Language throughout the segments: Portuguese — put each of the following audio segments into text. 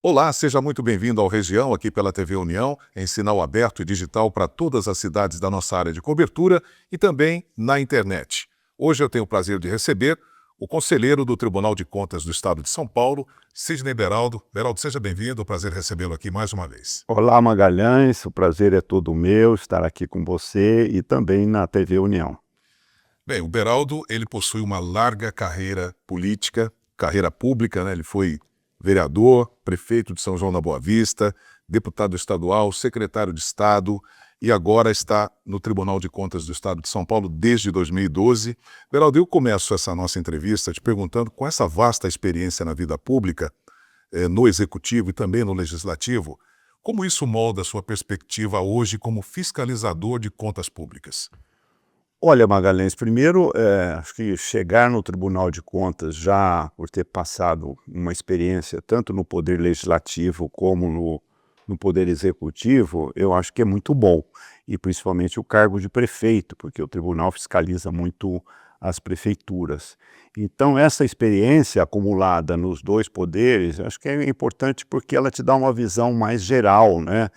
Olá, seja muito bem-vindo ao Região, aqui pela TV União, em sinal aberto e digital para todas as cidades da nossa área de cobertura e também na internet. Hoje eu tenho o prazer de receber o conselheiro do Tribunal de Contas do Estado de São Paulo, Sidney Beraldo. Beraldo, seja bem-vindo, prazer recebê-lo aqui mais uma vez. Olá, Magalhães, o prazer é todo meu estar aqui com você e também na TV União. Bem, o Beraldo, ele possui uma larga carreira política, carreira pública, né? Ele foi vereador, prefeito de São João da Boa Vista, deputado estadual, secretário de Estado e agora está no Tribunal de Contas do Estado de São Paulo desde 2012. Beraldo, eu começo essa nossa entrevista te perguntando, com essa vasta experiência na vida pública, no Executivo e também no Legislativo, como isso molda a sua perspectiva hoje como fiscalizador de contas públicas? Olha, Magalhães, primeiro, acho que chegar no Tribunal de Contas já por ter passado uma experiência tanto no Poder Legislativo como no Poder Executivo, eu acho que é muito bom. E principalmente o cargo de prefeito, porque o tribunal fiscaliza muito as prefeituras. Então, essa experiência acumulada nos dois poderes, acho que é importante porque ela te dá uma visão mais geral, né?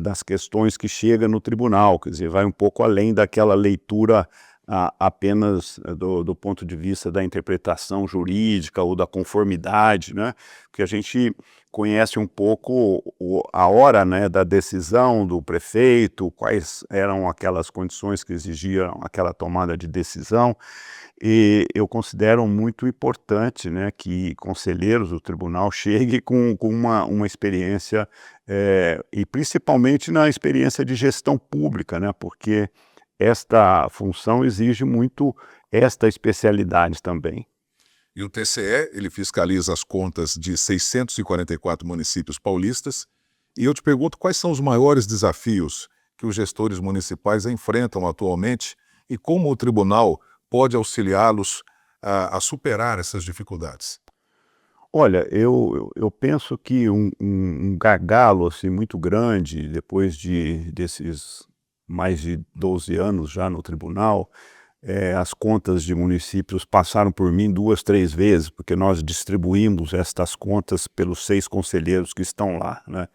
Das questões que chega no tribunal, quer dizer, vai um pouco além daquela leitura apenas do ponto de vista da interpretação jurídica ou da conformidade, né? Porque a gente conhece um pouco a hora, né, da decisão do prefeito, quais eram aquelas condições que exigiam aquela tomada de decisão, e eu considero muito importante, né, que conselheiros do tribunal cheguem com uma experiência, e principalmente na experiência de gestão pública, né, porque esta função exige muito esta especialidade também. E o TCE, ele fiscaliza as contas de 644 municípios paulistas. E eu te pergunto quais são os maiores desafios que os gestores municipais enfrentam atualmente e como o tribunal pode auxiliá-los a superar essas dificuldades. Olha, eu penso que um gargalo, assim, muito grande, depois desses mais de 12 anos já no tribunal, as contas de municípios passaram por mim 2, 3 vezes, porque nós distribuímos estas contas pelos 6 conselheiros que estão lá, né.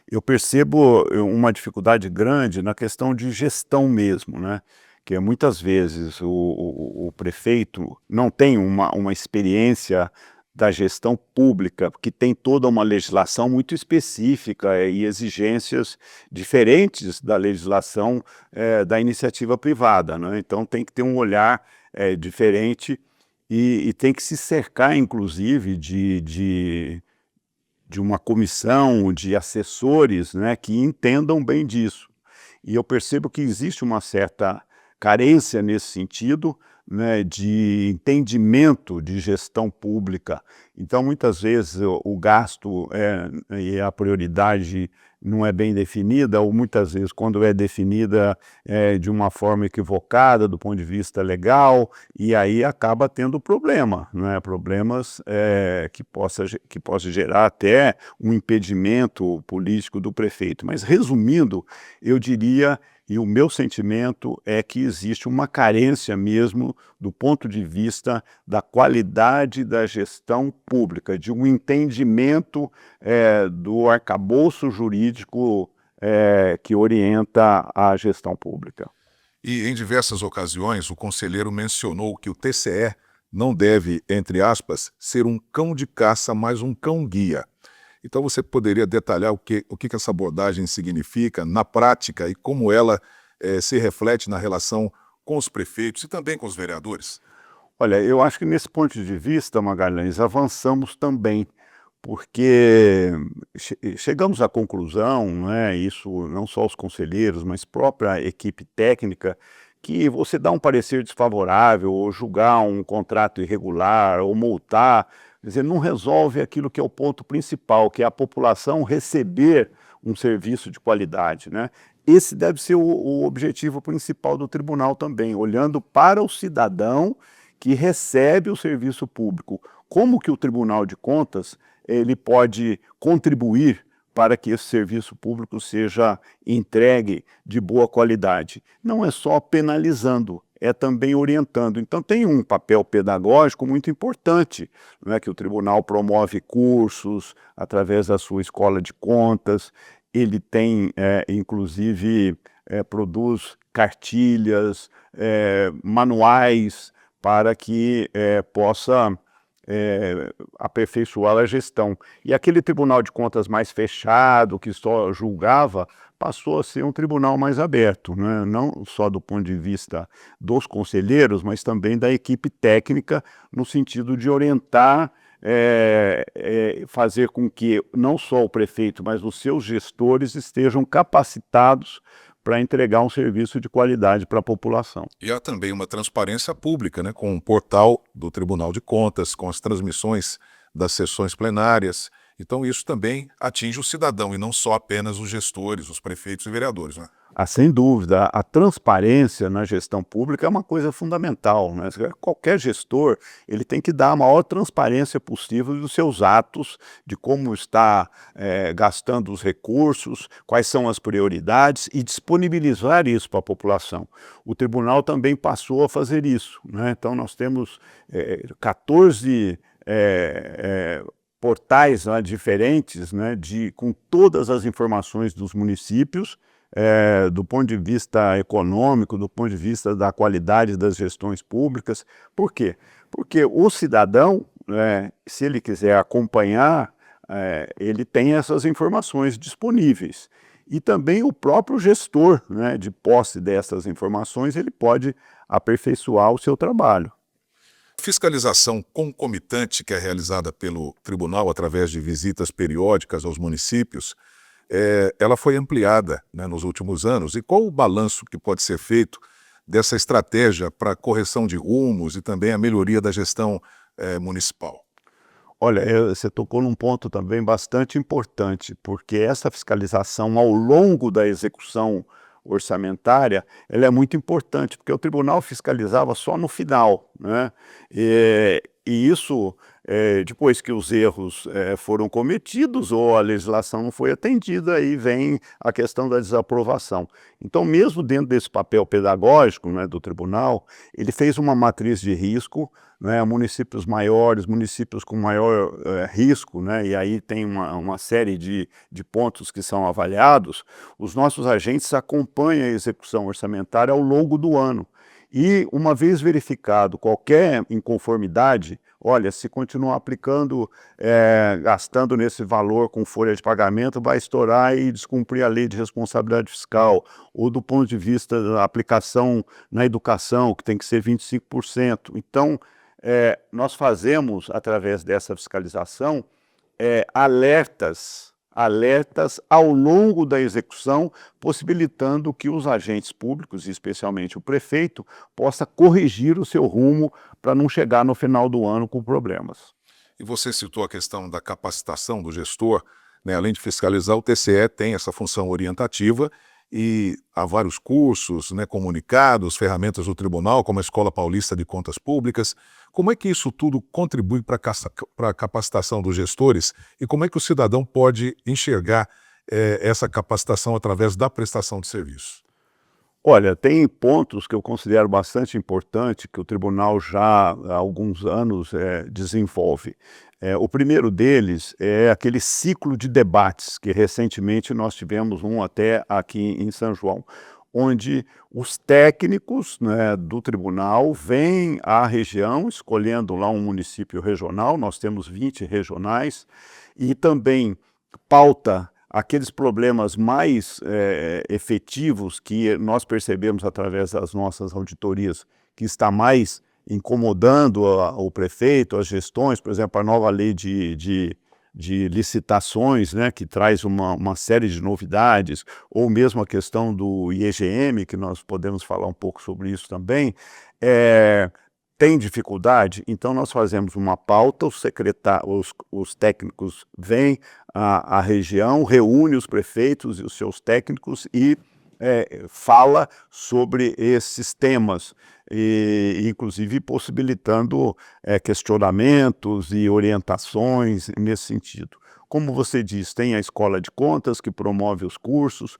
Eu percebo uma dificuldade grande na questão de gestão mesmo, né, que muitas vezes o prefeito não tem uma experiência da gestão pública, que tem toda uma legislação muito específica e exigências diferentes da legislação, da iniciativa privada, né. Então tem que ter um olhar, diferente e tem que se cercar inclusive de uma comissão de assessores, né, que entendam bem disso. E eu percebo que existe uma certa carência nesse sentido, né, de entendimento de gestão pública. Então, muitas vezes, o gasto e a prioridade não é bem definida, ou muitas vezes, quando é definida, de uma forma equivocada do ponto de vista legal, e aí acaba tendo problema, né, problemas que possa gerar até um impedimento político do prefeito. Mas, resumindo, eu diria, e o meu sentimento é que existe uma carência mesmo do ponto de vista da qualidade da gestão pública, de um entendimento do arcabouço jurídico que orienta a gestão pública. E em diversas ocasiões o conselheiro mencionou que o TCE não deve, entre aspas, ser um cão de caça, mas um cão-guia. Então você poderia detalhar o que essa abordagem significa na prática e como ela se reflete na relação com os prefeitos e também com os vereadores? Olha, eu acho que nesse ponto de vista, Magalhães, avançamos também, porque chegamos à conclusão, né, isso não só os conselheiros, mas própria equipe técnica, que você dá um parecer desfavorável, ou julgar um contrato irregular, ou multar, quer dizer, não resolve aquilo que é o ponto principal, que é a população receber um serviço de qualidade, né? Esse deve ser o objetivo principal do tribunal também, olhando para o cidadão que recebe o serviço público. Como que o Tribunal de Contas ele pode contribuir para que esse serviço público seja entregue de boa qualidade? Não é só penalizando, é também orientando. Então tem um papel pedagógico muito importante, não é, que o tribunal promove cursos através da sua escola de contas, ele tem, inclusive, produz cartilhas, manuais para que possa aperfeiçoar a gestão. E aquele tribunal de contas mais fechado, que só julgava, passou a ser um tribunal mais aberto, né? Não só do ponto de vista dos conselheiros, mas também da equipe técnica, no sentido de orientar, fazer com que não só o prefeito, mas os seus gestores estejam capacitados para entregar um serviço de qualidade para a população. E há também uma transparência pública, né, com o portal do Tribunal de Contas, com as transmissões das sessões plenárias. Então isso também atinge o cidadão e não só apenas os gestores, os prefeitos e vereadores, né? Sem dúvida, a transparência na gestão pública é uma coisa fundamental, né? Qualquer gestor, ele tem que dar a maior transparência possível dos seus atos, de como está gastando os recursos, quais são as prioridades e disponibilizar isso para a população. O tribunal também passou a fazer isso, né? Então nós temos 14 portais, né, diferentes, né, com todas as informações dos municípios, do ponto de vista econômico, do ponto de vista da qualidade das gestões públicas. Por quê? Porque o cidadão, se ele quiser acompanhar, ele tem essas informações disponíveis. E também o próprio gestor, né, de posse dessas informações, ele pode aperfeiçoar o seu trabalho. A fiscalização concomitante que é realizada pelo tribunal através de visitas periódicas aos municípios, ela foi ampliada, né, nos últimos anos. E qual o balanço que pode ser feito dessa estratégia para a correção de rumos e também a melhoria da gestão municipal? Olha, você tocou num ponto também bastante importante, porque essa fiscalização ao longo da execução orçamentária, ela é muito importante, porque o tribunal fiscalizava só no final, né? E isso, depois que os erros foram cometidos ou a legislação não foi atendida, aí vem a questão da desaprovação. Então, mesmo dentro desse papel pedagógico, né, do tribunal, ele fez uma matriz de risco, né, municípios maiores, municípios com maior risco, né, e aí tem uma série de pontos que são avaliados. Os nossos agentes acompanham a execução orçamentária ao longo do ano. E, uma vez verificado qualquer inconformidade, olha, se continuar aplicando, gastando nesse valor com folha de pagamento, vai estourar e descumprir a lei de responsabilidade fiscal, ou do ponto de vista da aplicação na educação, que tem que ser 25%. Então, nós fazemos, através dessa fiscalização, alertas ao longo da execução, possibilitando que os agentes públicos, e especialmente o prefeito, possa corrigir o seu rumo para não chegar no final do ano com problemas. E você citou a questão da capacitação do gestor, né? Além de fiscalizar, o TCE tem essa função orientativa e há vários cursos, né, comunicados, ferramentas do tribunal, como a Escola Paulista de Contas Públicas. Como é que isso tudo contribui para a capacitação dos gestores e como é que o cidadão pode enxergar essa capacitação através da prestação de serviço? Olha, tem pontos que eu considero bastante importante que o tribunal já há alguns anos desenvolve. O primeiro deles é aquele ciclo de debates, que recentemente nós tivemos um até aqui em São João, onde os técnicos, né, do tribunal vêm à região, escolhendo lá um município regional, nós temos 20 regionais, e também pauta aqueles problemas mais efetivos que nós percebemos através das nossas auditorias, que está mais incomodando o prefeito, as gestões, por exemplo, a nova lei de licitações, né, que traz uma série de novidades, ou mesmo a questão do IEGM, que nós podemos falar um pouco sobre isso também, tem dificuldade, então nós fazemos uma pauta, os técnicos vêm à região, reúne os prefeitos e os seus técnicos e fala sobre esses temas, e inclusive possibilitando questionamentos e orientações nesse sentido. Como você diz, tem a Escola de Contas que promove os cursos,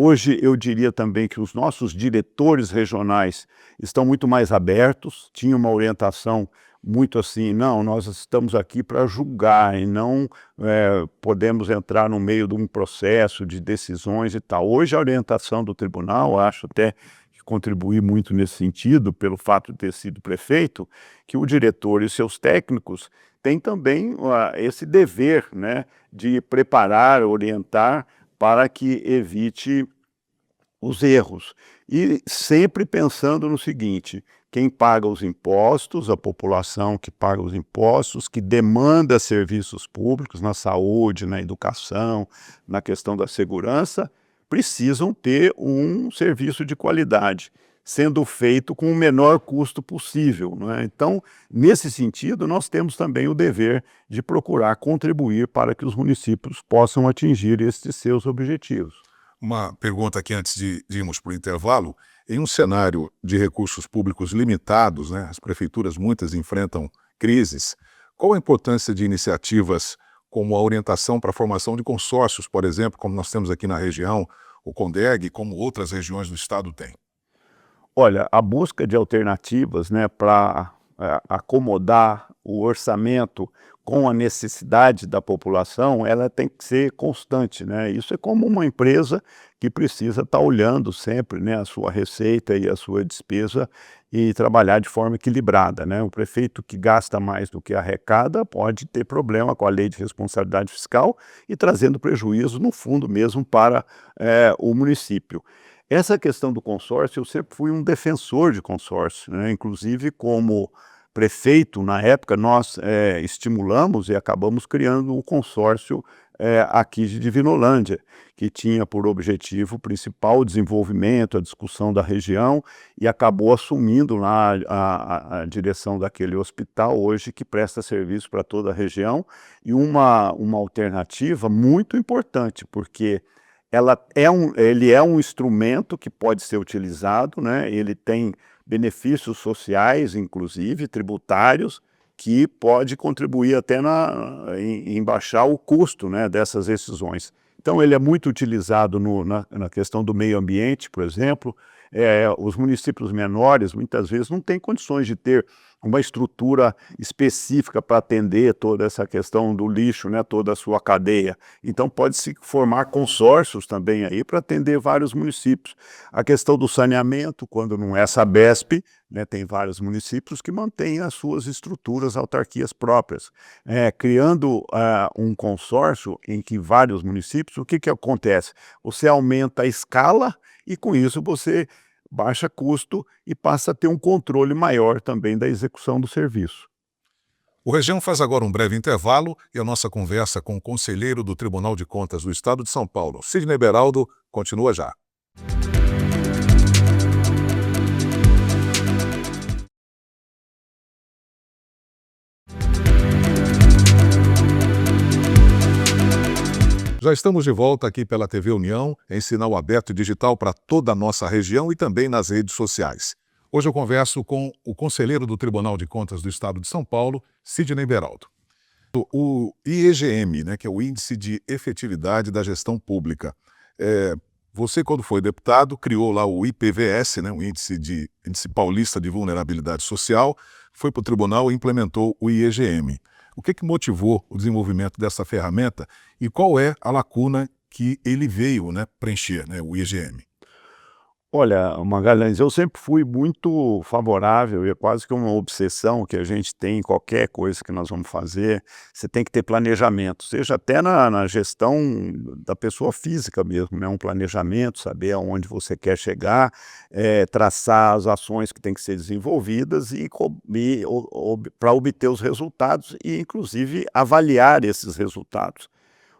Hoje eu diria também que os nossos diretores regionais estão muito mais abertos, tinha uma orientação muito assim, não, nós estamos aqui para julgar e não podemos entrar no meio de um processo de decisões e tal. Hoje a orientação do tribunal, acho até que contribui muito nesse sentido, pelo fato de ter sido prefeito, que o diretor e seus técnicos têm também esse dever, né, de preparar, orientar, para que evite os erros. E sempre pensando no seguinte: quem paga os impostos, a população que paga os impostos, que demanda serviços públicos na saúde, na educação, na questão da segurança, precisam ter um serviço de qualidade, sendo feito com o menor custo possível, não é? Então, nesse sentido, nós temos também o dever de procurar contribuir para que os municípios possam atingir esses seus objetivos. Uma pergunta aqui antes de irmos para o intervalo. Em um cenário de recursos públicos limitados, né, as prefeituras muitas enfrentam crises, qual a importância de iniciativas como a orientação para a formação de consórcios, por exemplo, como nós temos aqui na região, o CONDEG, como outras regiões do estado têm? Olha, a busca de alternativas, né, para acomodar o orçamento com a necessidade da população, ela tem que ser constante, né? Isso é como uma empresa que precisa estar olhando sempre, né, a sua receita e a sua despesa e trabalhar de forma equilibrada, né? O prefeito que gasta mais do que arrecada pode ter problema com a lei de responsabilidade fiscal e trazendo prejuízo no fundo mesmo para o município. Essa questão do consórcio, eu sempre fui um defensor de consórcio, né? Inclusive, como prefeito, na época, nós estimulamos e acabamos criando um consórcio aqui de Divinolândia, que tinha por objetivo principal o desenvolvimento, a discussão da região, e acabou assumindo lá a direção daquele hospital hoje, que presta serviço para toda a região, e uma alternativa muito importante, porque ele é um instrumento que pode ser utilizado, né? Ele tem benefícios sociais, inclusive tributários, que pode contribuir até em baixar o custo, né, dessas decisões. Então ele é muito utilizado na questão do meio ambiente, por exemplo. Os municípios menores muitas vezes não têm condições de ter uma estrutura específica para atender toda essa questão do lixo, né, toda a sua cadeia. Então pode-se formar consórcios também aí para atender vários municípios. A questão do saneamento, quando não é Sabesp, né, tem vários municípios que mantêm as suas estruturas, autarquias próprias. Criando um consórcio em que vários municípios, o que acontece? Você aumenta a escala e com isso você baixa custo e passa a ter um controle maior também da execução do serviço. O Região faz agora um breve intervalo e a nossa conversa com o conselheiro do Tribunal de Contas do Estado de São Paulo, Sidney Beraldo, continua já. Já estamos de volta aqui pela TV União, em sinal aberto e digital para toda a nossa região e também nas redes sociais. Hoje eu converso com o conselheiro do Tribunal de Contas do Estado de São Paulo, Sidney Beraldo. O IEGM, né, que é o Índice de Efetividade da Gestão Pública. Você, quando foi deputado, criou lá o IPVS, né, o Índice Paulista de Vulnerabilidade Social, foi para o tribunal e implementou o IEGM. O que motivou o desenvolvimento dessa ferramenta e qual é a lacuna que ele veio, né, preencher, né, o IEGM? Olha, Magalhães, eu sempre fui muito favorável e é quase que uma obsessão que a gente tem em qualquer coisa que nós vamos fazer. Você tem que ter planejamento, seja até na gestão da pessoa física mesmo, né? Um planejamento, saber aonde você quer chegar, traçar as ações que têm que ser desenvolvidas e para obter os resultados e, inclusive, avaliar esses resultados.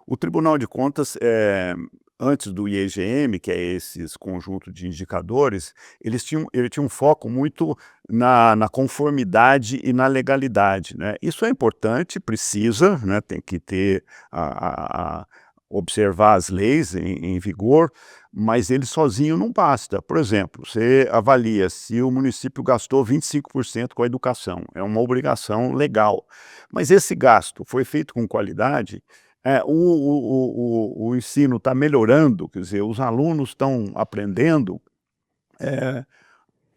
O Tribunal de Contas, antes do IEGM, que é esses conjunto de indicadores, ele tinha um foco muito na conformidade e na legalidade, né? Isso é importante, precisa, né? Tem que ter observar as leis em vigor, mas ele sozinho não basta. Por exemplo, você avalia se o município gastou 25% com a educação, é uma obrigação legal. Mas esse gasto foi feito com qualidade? O ensino está melhorando, quer dizer, os alunos estão aprendendo,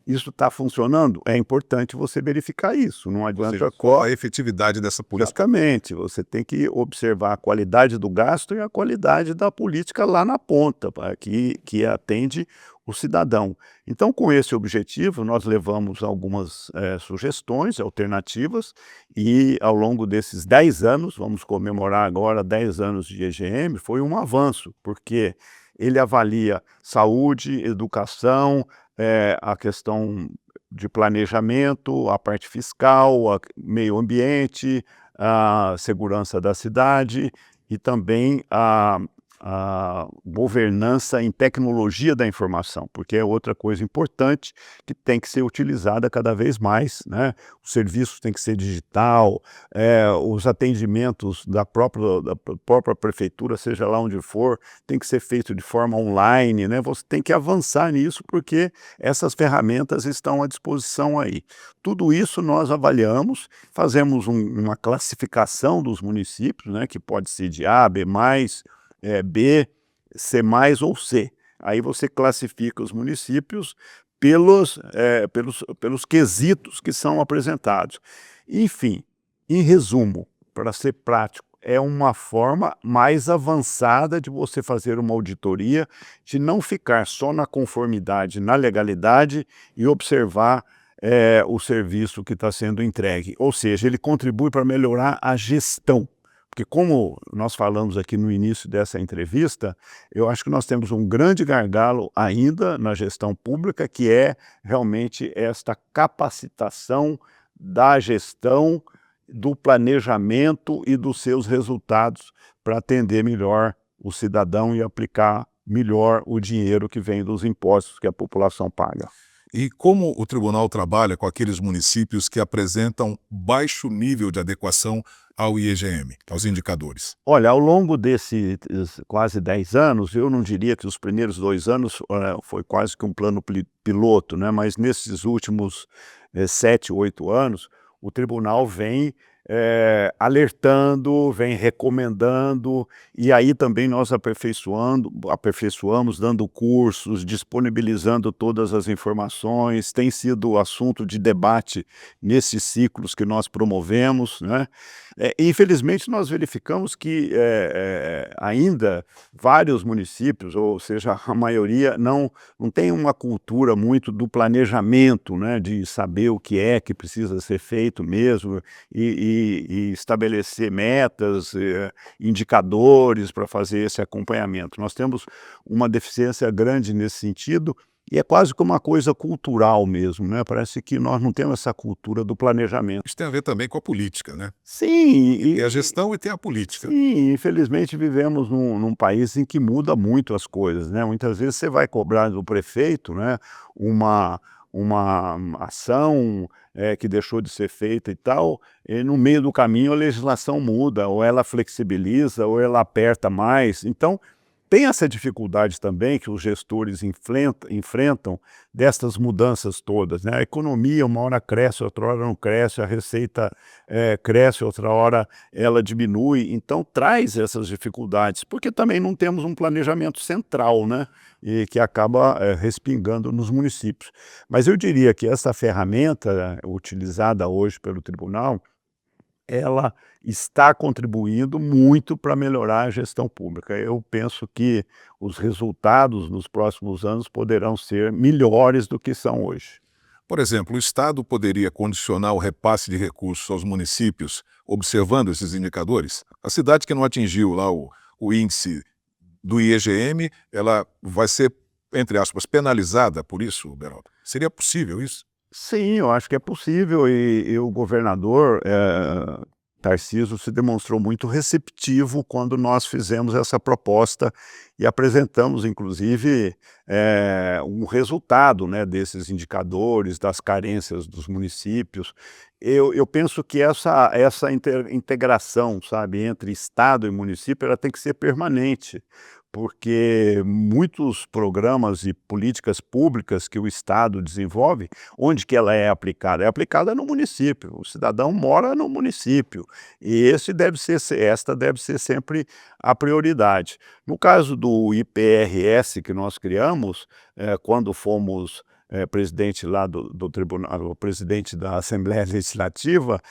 isso está funcionando? É importante você verificar isso, não Ou seja, adianta só a efetividade dessa política. Exatamente, você tem que observar a qualidade do gasto e a qualidade da política lá na ponta, para que atende o cidadão. Então, com esse objetivo, nós levamos algumas, sugestões, alternativas, e ao longo desses 10 anos, vamos comemorar agora 10 anos de EGM, foi um avanço, porque ele avalia saúde, educação, a questão de planejamento, a parte fiscal, meio ambiente, a segurança da cidade e também a governança em tecnologia da informação, porque é outra coisa importante que tem que ser utilizada cada vez mais, né? O serviço tem que ser digital, os atendimentos da própria prefeitura, seja lá onde for, tem que ser feito de forma online, né? Você tem que avançar nisso porque essas ferramentas estão à disposição aí. Tudo isso nós avaliamos, fazemos uma classificação dos municípios, né, que pode ser de A, B+, B, C+, ou C. Aí você classifica os municípios pelos quesitos que são apresentados. Enfim, em resumo, para ser prático, é uma forma mais avançada de você fazer uma auditoria, de não ficar só na conformidade, na legalidade e observar o serviço que está sendo entregue. Ou seja, ele contribui para melhorar a gestão. Porque como nós falamos aqui no início dessa entrevista, eu acho que nós temos um grande gargalo ainda na gestão pública, que é realmente esta capacitação da gestão, do planejamento e dos seus resultados para atender melhor o cidadão e aplicar melhor o dinheiro que vem dos impostos que a população paga. E como o tribunal trabalha com aqueles municípios que apresentam baixo nível de adequação ao IEGM, aos indicadores? Olha, ao longo desses quase 10 anos, eu não diria que os primeiros 2 anos foi quase que um plano piloto, né? Mas nesses últimos 7, 8 anos, o tribunal vem alertando, vem recomendando, e aí também nós aperfeiçoamos, dando cursos, disponibilizando todas as informações, tem sido assunto de debate nesses ciclos que nós promovemos, né? Infelizmente, nós verificamos que ainda vários municípios, ou seja, a maioria, não tem uma cultura muito do planejamento, né, de saber o que é que precisa ser feito mesmo, e estabelecer metas, indicadores para fazer esse acompanhamento. Nós temos uma deficiência grande nesse sentido, e é quase como uma coisa cultural mesmo, né? Parece que nós não temos essa cultura do planejamento. Isso tem a ver também com a política, né? Sim, Tem a gestão e tem a política. sim, infelizmente vivemos num país em que muda muito as coisas, né? Muitas vezes você vai cobrar do prefeito, né, uma ação que deixou de ser feita e tal, e no meio do caminho a legislação muda, ou ela flexibiliza, ou ela aperta mais. Então, tem essa dificuldade também que os gestores enfrentam destas mudanças todas, né? A economia uma hora cresce, outra hora não cresce, a receita cresce, outra hora ela diminui, então traz essas dificuldades, porque também não temos um planejamento central, né? E que acaba respingando nos municípios. Mas eu diria que essa ferramenta utilizada hoje pelo tribunal, ela está contribuindo muito para melhorar a gestão pública. Eu penso que os resultados nos próximos anos poderão ser melhores do que são hoje. Por exemplo, o Estado poderia condicionar o repasse de recursos aos municípios, observando esses indicadores? A cidade que não atingiu lá o índice do IEGM, ela vai ser, entre aspas, penalizada por isso, Beraldo? Seria possível isso? Sim, eu acho que é possível, e o governador Tarcísio se demonstrou muito receptivo quando nós fizemos essa proposta e apresentamos, inclusive, um resultado, né, desses indicadores, das carências dos municípios. Eu penso que essa integração, sabe, entre Estado e município, ela tem que ser permanente, porque muitos programas e políticas públicas que o Estado desenvolve, onde que ela é aplicada? É aplicada no município, o cidadão mora no município, e esta deve ser sempre a prioridade. No caso do IPRS que nós criamos, quando fomos presidente lá do tribunal, o presidente da Assembleia Legislativa,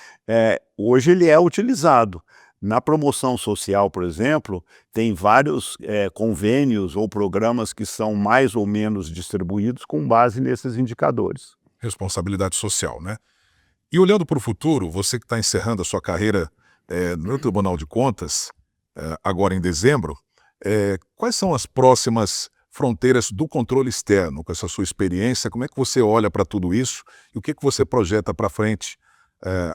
hoje ele é utilizado. Na promoção social, por exemplo, tem vários convênios ou programas que são mais ou menos distribuídos com base nesses indicadores. Responsabilidade social, né? E olhando para o futuro, você que está encerrando a sua carreira no Tribunal de Contas, agora em dezembro, quais são as próximas fronteiras do controle externo, com essa sua experiência? Como é que você olha para tudo isso e o que você projeta para frente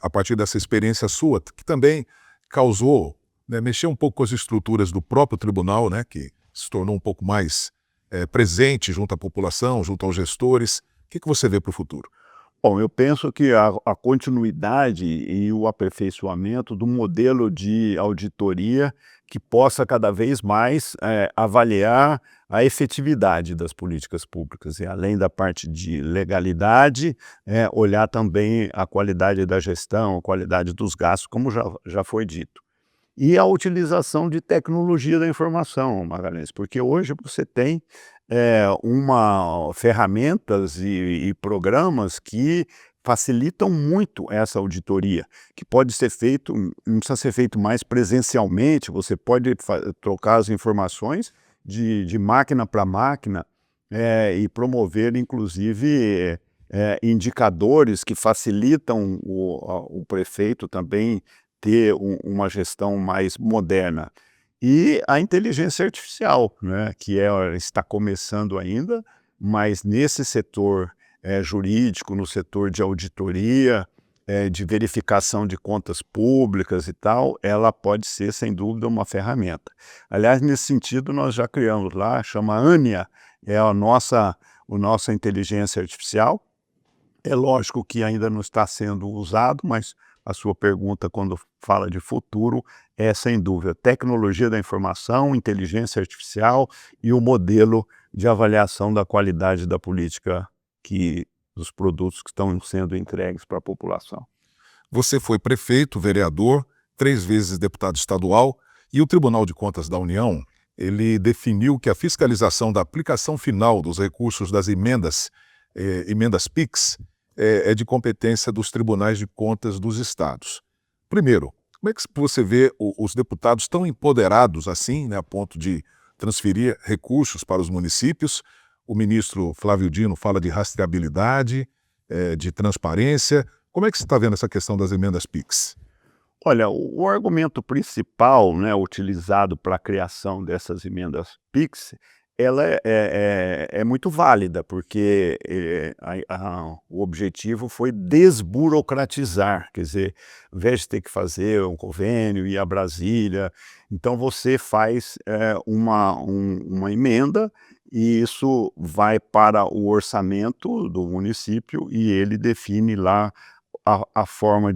a partir dessa experiência sua, que também causou, né, mexeu um pouco com as estruturas do próprio tribunal, né, que se tornou um pouco mais presente junto à população, junto aos gestores. O que você vê para o futuro? Bom, eu penso que a continuidade e o aperfeiçoamento do modelo de auditoria que possa cada vez mais avaliar a efetividade das políticas públicas e, além da parte de legalidade, olhar também a qualidade da gestão, a qualidade dos gastos, como já foi dito. E a utilização de tecnologia da informação, Magalhães, porque hoje você tem ferramentas e programas que facilitam muito essa auditoria, que pode ser feito, não precisa ser feito mais presencialmente, você pode trocar as informações de máquina para máquina e promover, inclusive, indicadores que facilitam o prefeito também ter uma gestão mais moderna. E a inteligência artificial, né, que está começando ainda, mas nesse setor jurídico, no setor de auditoria, de verificação de contas públicas e tal, ela pode ser, sem dúvida, uma ferramenta. Aliás, nesse sentido, nós já criamos lá, chama Ania, é a nossa inteligência artificial. É lógico que ainda não está sendo usado, mas a sua pergunta, quando fala de futuro, é sem dúvida tecnologia da informação, inteligência artificial e o modelo de avaliação da qualidade da política dos produtos que estão sendo entregues para a população. Você foi prefeito, vereador, 3 vezes deputado estadual, e o Tribunal de Contas da União, ele definiu que a fiscalização da aplicação final dos recursos das emendas PIX, é de competência dos tribunais de contas dos estados. Primeiro, como é que você vê os deputados tão empoderados assim, né, a ponto de transferir recursos para os municípios? O ministro Flávio Dino fala de rastreabilidade, de transparência. Como é que você está vendo essa questão das emendas PIX? Olha, o argumento principal, né, utilizado para a criação dessas emendas PIX, ela é muito válida, porque o objetivo foi desburocratizar, quer dizer, ao invés de ter que fazer um convênio, ir a Brasília, então você faz uma emenda e isso vai para o orçamento do município e ele define lá a forma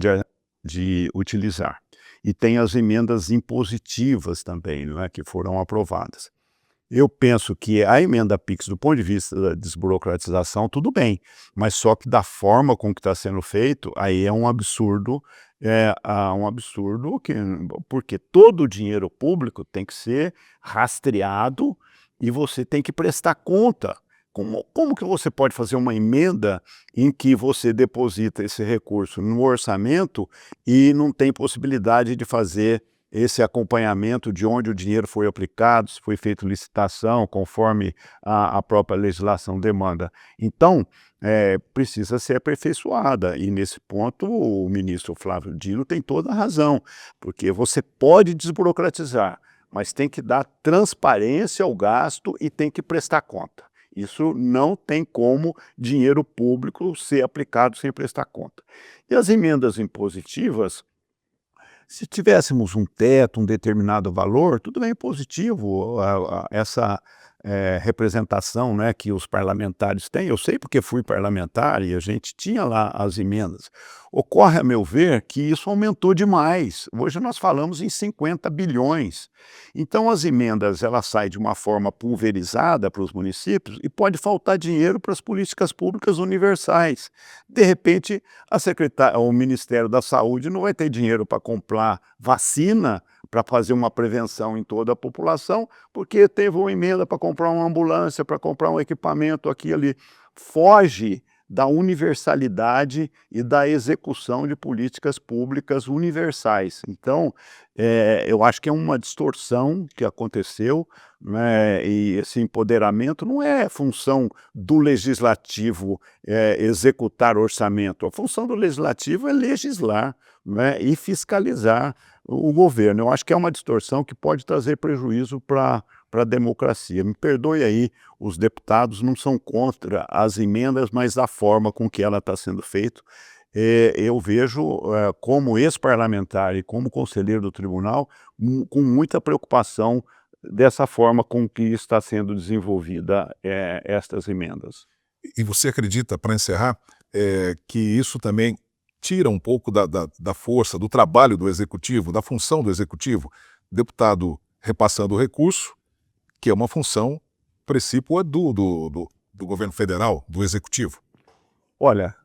de utilizar. E tem as emendas impositivas também, não é, que foram aprovadas. Eu penso que a emenda PIX, do ponto de vista da desburocratização, tudo bem, mas só que da forma com que está sendo feito, aí é um absurdo, porque todo o dinheiro público tem que ser rastreado e você tem que prestar conta. Como que você pode fazer uma emenda em que você deposita esse recurso no orçamento e não tem possibilidade de fazer esse acompanhamento de onde o dinheiro foi aplicado, se foi feita licitação, conforme a própria legislação demanda? Então, precisa ser aperfeiçoada, e nesse ponto o ministro Flávio Dino tem toda a razão, porque você pode desburocratizar, mas tem que dar transparência ao gasto e tem que prestar conta. Isso não tem como dinheiro público ser aplicado sem prestar conta. E as emendas impositivas, se tivéssemos um teto, um determinado valor, tudo bem, positivo, representação, né, que os parlamentares têm. Eu sei porque fui parlamentar e a gente tinha lá as emendas. Ocorre, a meu ver, que isso aumentou demais. Hoje nós falamos em 50 bilhões. Então as emendas elas saem de uma forma pulverizada para os municípios e pode faltar dinheiro para as políticas públicas universais. De repente, o Ministério da Saúde não vai ter dinheiro para comprar vacina, para fazer uma prevenção em toda a população, porque teve uma emenda para comprar uma ambulância, para comprar um equipamento aqui e ali. Foge da universalidade e da execução de políticas públicas universais. Então, eu acho que é uma distorção que aconteceu, né, e esse empoderamento não é função do legislativo executar orçamento. A função do legislativo é legislar, né, e fiscalizar o governo. Eu acho que é uma distorção que pode trazer prejuízo para a democracia. Me perdoe aí, os deputados não são contra as emendas, mas a forma com que ela está sendo feita. Eu vejo, como ex-parlamentar e como conselheiro do tribunal, com muita preocupação dessa forma com que está sendo desenvolvida estas emendas. E você acredita, para encerrar, que isso também tira um pouco da força, do trabalho do executivo, da função do executivo? Deputado repassando o recurso, que é uma função precípua do governo federal, do executivo. Olha,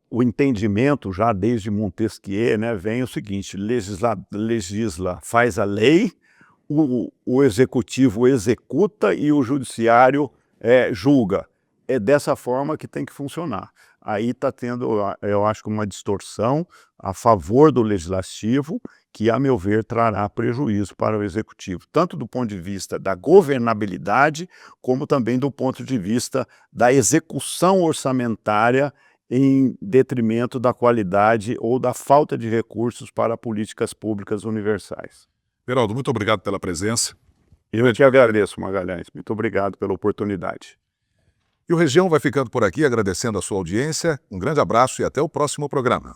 o entendimento já desde Montesquieu, né, vem o seguinte: legisla, faz a lei, o executivo executa e o judiciário julga. É dessa forma que tem que funcionar. Aí está tendo, eu acho que uma distorção a favor do legislativo, que, a meu ver, trará prejuízo para o executivo, tanto do ponto de vista da governabilidade, como também do ponto de vista da execução orçamentária, em detrimento da qualidade ou da falta de recursos para políticas públicas universais. Beraldo, muito obrigado pela presença. Eu te agradeço, Magalhães. Muito obrigado pela oportunidade. E o Região vai ficando por aqui, agradecendo a sua audiência. Um grande abraço e até o próximo programa.